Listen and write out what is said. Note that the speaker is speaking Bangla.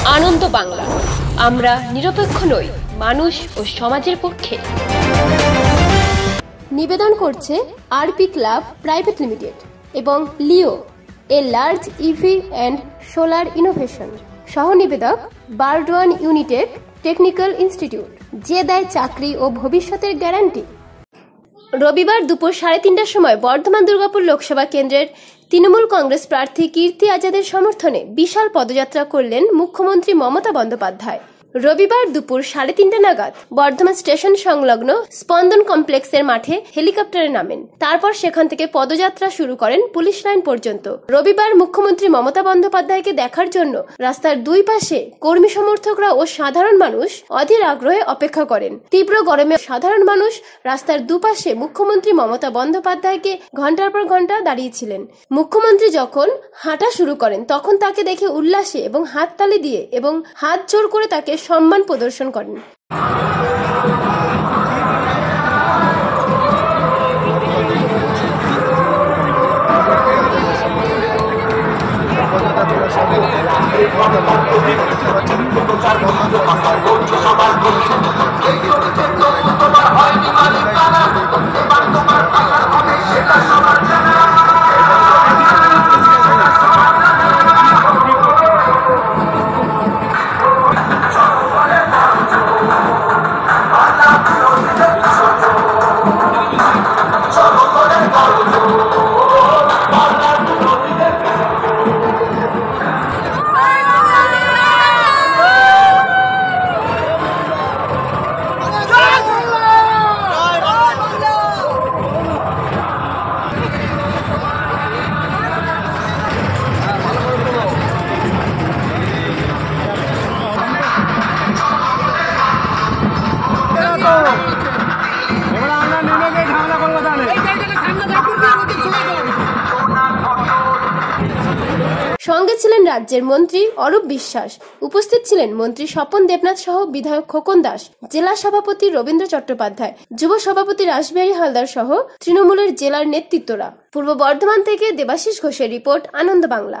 আনন্দ বাংলা, আমরা নিরপেক্ষ নই, মানুষ ও সমাজের পক্ষে। নিবেদন করছে আরপি ক্লাব প্রাইভেট লিমিটেড এবং Leo, a large EV and solar innovation. সহ নিবেদক বারডোয়ান ইউনিটেক টেকনিক্যাল ইনস্টিটিউট, যে দেয় চাকরি ও ভবিষ্যতের গ্যারান্টি। রবিবার দুপুর 3:30টার সময় বর্ধমান দুর্গাপুর লোকসভা কেন্দ্রের তৃণমূল কংগ্রেস প্রার্থী কীর্তি আজাদের সমর্থনে বিশাল পদযাত্রা করলেন মুখ্যমন্ত্রী মমতা বন্দ্যোপাধ্যায়। রবিবার দুপুর 3:30 নাগাদ বর্ধমান স্টেশন সংলগ্ন স্পন্দন কমপ্লেক্সের মাঠে হেলিকপ্টারে নামেন। তারপর সেখান থেকে পদযাত্রা শুরু করেন পুলিশ লাইন পর্যন্ত। রবিবার মুখ্যমন্ত্রী মমতা বন্দ্যোপাধ্যায়কে দেখার জন্য রাস্তার দুই পাশে কর্মী সমর্থকরা ও সাধারণ মানুষ অধীর আগ্রহে অপেক্ষা করেন। তীব্র গরমে সাধারণ মানুষ রাস্তার দুপাশে মুখ্যমন্ত্রী মমতা বন্দ্যোপাধ্যায়কে ঘন্টার পর ঘন্টা দাঁড়িয়েছিলেন। মুখ্যমন্ত্রী যখন হাঁটা শুরু করেন তখন তাকে দেখে উল্লাসে এবং হাততালি দিয়ে এবং হাত জোর করে তাকে সম্মান প্রদর্শন করেন। সঙ্গে ছিলেন রাজ্যের মন্ত্রী অরূপ বিশ্বাস, উপস্থিত ছিলেন মন্ত্রী স্বপন দেবনাথ সহ বিধায়ক খোকন দাস, জেলা সভাপতি রবীন্দ্র চট্টোপাধ্যায়, যুব সভাপতি রাসবিহারী হালদার সহ তৃণমূলের জেলার নেতৃত্বরা। পূর্ব বর্ধমান থেকে দেবাশিস ঘোষের রিপোর্ট, আনন্দ বাংলা।